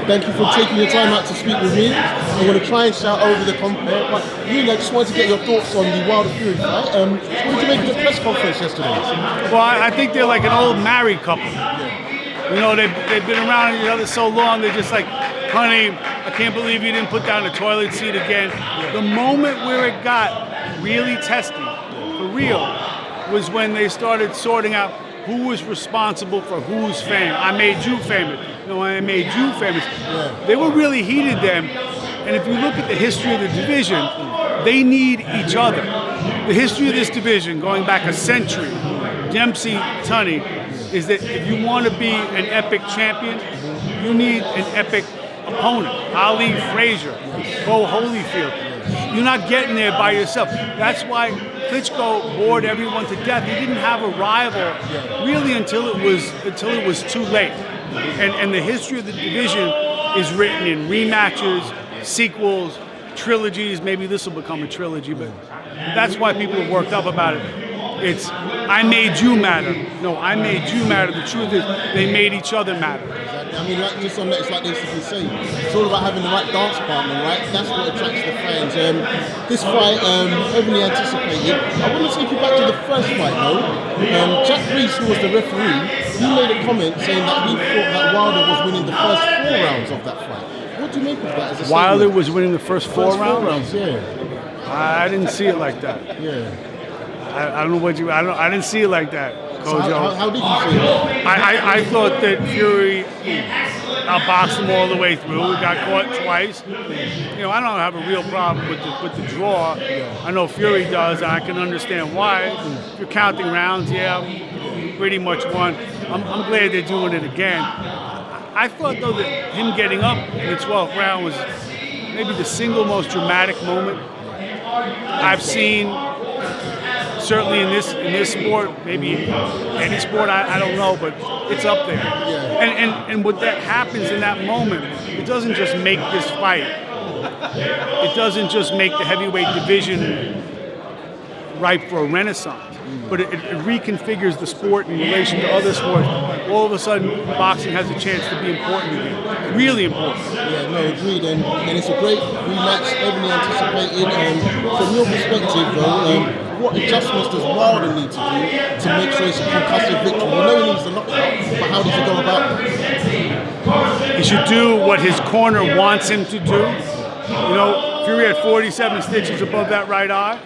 Thank you for taking your time out to speak with me. I'm going to try and shout over the compare, but really I just wanted to get your thoughts on the Wilder Fury fight. What did you make of the press conference yesterday? Well, I think they're like an old married couple. You know, they've been around each other so long, they're just like, honey, I can't believe you didn't put down the toilet seat again. The moment where it got really testy, for real, was when they started sorting out who was responsible for whose fame. I made you famous. No, I made you famous. They were really heated then. And if you look at the history of the division, they need each other. The history of this division, going back a century, Dempsey, Tunney, is that if you want to be an epic champion, you need an epic opponent. Ali, Frazier, Bo Holyfield. You're not getting there by yourself. That's why Klitschko bored everyone to death. He didn't have a rival really until it was too late. And the history of the division is written in rematches, sequels, trilogies. Maybe this will become a trilogy, but that's why people are worked up about it. It's, I made you matter. No, I made you matter. The truth is, they made each other matter. I mean, like, just on that, it's like they used to say, it's all about having the right dance partner, right? That's what attracts the fans. This fight, heavily anticipated. I want to take you back to the first fight, though. Jack Reese, who was the referee, he made a comment saying that he thought that Wilder was winning the first 4 rounds of that fight. What do you make of that? As a Wilder was winning the first 4 rounds? 4 rounds, yeah. I didn't see it like that. Yeah. I don't know what you. I didn't see it like that, Kojo. So how did you see it? I thought that Fury outboxed him all the way through. He got caught twice. You know, I don't have a real problem with the draw. I know Fury does. And I can understand why. If you're counting rounds, yeah, pretty much won. I'm glad they're doing it again. I thought though that him getting up in the 12th round was maybe the single most dramatic moment I've seen. Certainly in this sport, maybe any sport, I don't know, but it's up there. And what that happens in that moment, it doesn't just make this fight. It doesn't just make the heavyweight division ripe for a renaissance, but it reconfigures the sport in relation to other sports. All of a sudden, boxing has a chance to be important again. Really important. Yeah, no, agreed. And it's a great rematch, heavily anticipated. From your perspective, though, what adjustments does Wilder need to do to make sure it's a concussive victory? We know he needs the knockout, but how does he go about that? He should do what his corner wants him to do. You know, Fury had 47 stitches above that right eye.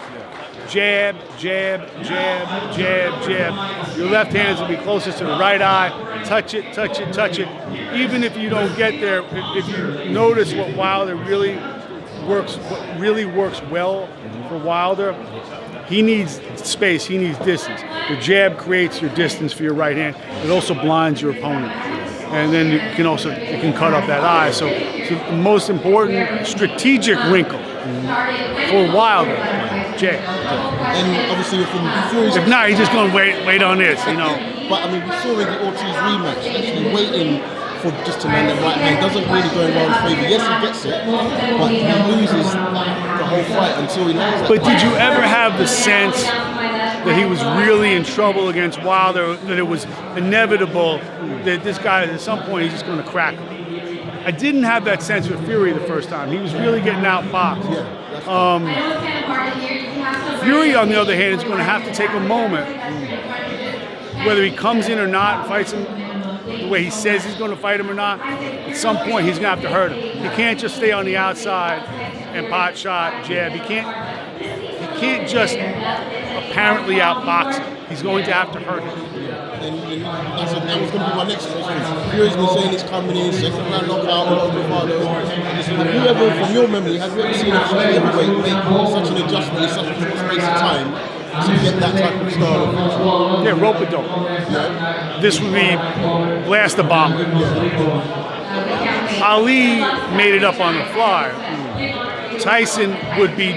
Jab, jab, jab, jab, jab. Your left hand's will be closest to the right eye. Touch it, touch it, touch it. Even if you don't get there, if you notice what Wilder really works well for Wilder, he needs space, he needs distance. The jab creates your distance for your right hand. It also blinds your opponent. And then it can cut up that eye. So the most important strategic wrinkle for Wilder, jab. And obviously from Fury's... If not, he's just going to wait on this, you know. But I mean, we saw in the Ortiz rematch, actually waiting for just to land the right hand doesn't really go in Wilder's favour. Yes, he gets it, but he loses the whole fight until he lands that. But did you ever have the sense that he was really in trouble against Wilder, that it was inevitable that this guy at some point he's just going to crack him? I didn't have that sense with Fury the first time. He was really getting outboxed. Fury, on the other hand, is going to have to take a moment, whether he comes in or not and fights him the way he says he's going to fight him or not. At some point, he's going to have to hurt him. He can't just stay on the outside and pot shot, jab. He can't just apparently outbox him. He's going to have to hurt him. And that was going to be my next question. Fury's been saying he's coming in, second round knockout, a lot of bravado. Have you ever, from your memory, have you ever seen a heavyweight make such an adjustment in such a short space of time to get that type of style of victory? Yeah, rope-a-dope. Yeah. This would be blast the bomb. Ali made it up on the fly. Tyson would be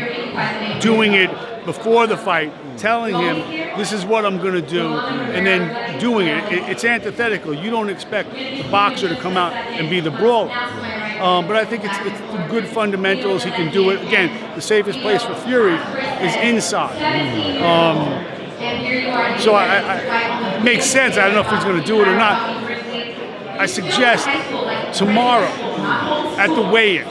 doing it before the fight, telling him, this is what I'm going to do, and then doing it. It's antithetical. You don't expect the boxer to come out and be the brawler. But I think it's the good fundamentals. He can do it. Again, the safest place for Fury is inside. So it makes sense. I don't know if he's going to do it or not. I suggest tomorrow at the weigh-in,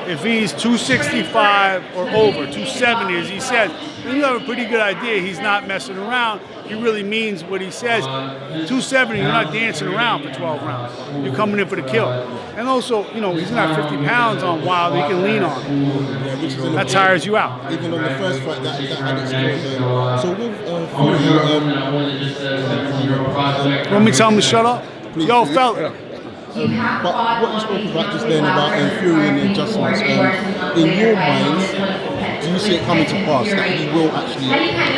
if he's 265 or over, 270 as he says, then you have a pretty good idea he's not messing around. He really means what he says. 270, you're not dancing around for 12 rounds. You're coming in for the kill. And also, he's not 50 pounds on Wilder he can lean on. That tires you out. Even on the first fight, that had its cause. So with Fury, Want me to tell him to shut up? Please, Yo, please. fella. but what you spoke about just then about Fury and the adjustments, in your mind, do you see it coming to pass that he will actually,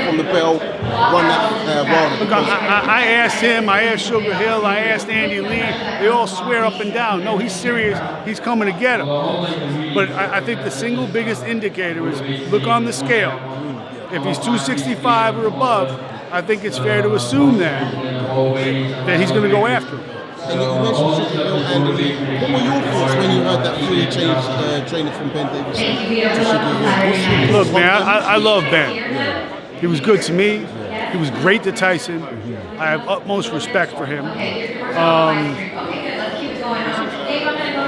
on the bell, run that Wilder? Look, I asked him, I asked Sugar Hill, I asked Andy Lee. They all swear up and down. No, he's serious. He's coming to get him. But I think the single biggest indicator is look on the scale. If he's 265 or above, I think it's fair to assume that he's going to go after him. And you mentioned Sugar Hill, Andy Lee. What were your thoughts when you heard that Fury changed training from Ben Davison to Sugar Hill? Look, man, I love Ben. He was good to me. He was great to Tyson. I have utmost respect for him.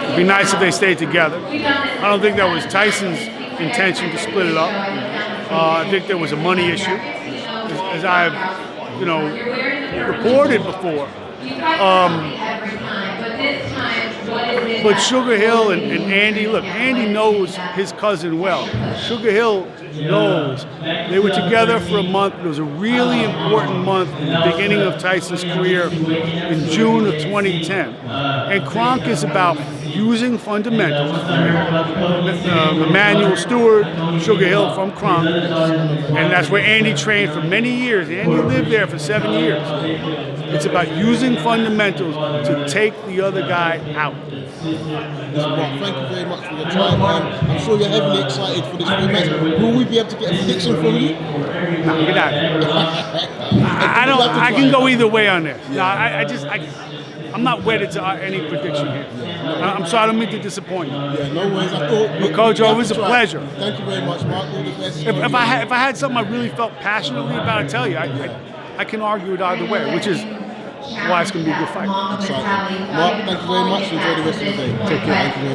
It'd be nice if they stayed together. I don't think that was Tyson's intention to split it up. I think there was a money issue, as I've, reported before. But Sugar Hill and Andy, look, Andy knows his cousin well. Sugar Hill knows. They were together for a month. It was a really important month in the beginning of Tyson's career in June of 2010. And Kronk is about using fundamentals. Emmanuel Stewart, Sugar Hill from Kronk. And that's where Andy trained for many years. Andy lived there for 7 years. It's about using fundamentals to take the other guy out. Well, thank you very much for your time, man. I'm sure you're heavily excited for this rematch. Will we be able to get a prediction from you? No, get out of here. I can go either way on this. No, I'm not wedded to any prediction here. I'm sorry, I don't mean to disappoint you. Yeah, no worries. I thought. Coach, always a pleasure. Thank you very much, Mark. All the best. If I had something I really felt passionately about, I'd tell you. I can argue it either way, which is why it's going to be a good fight. Exciting. Mark, thank you very much. Enjoy the rest of the day. Take care. Thank you very much.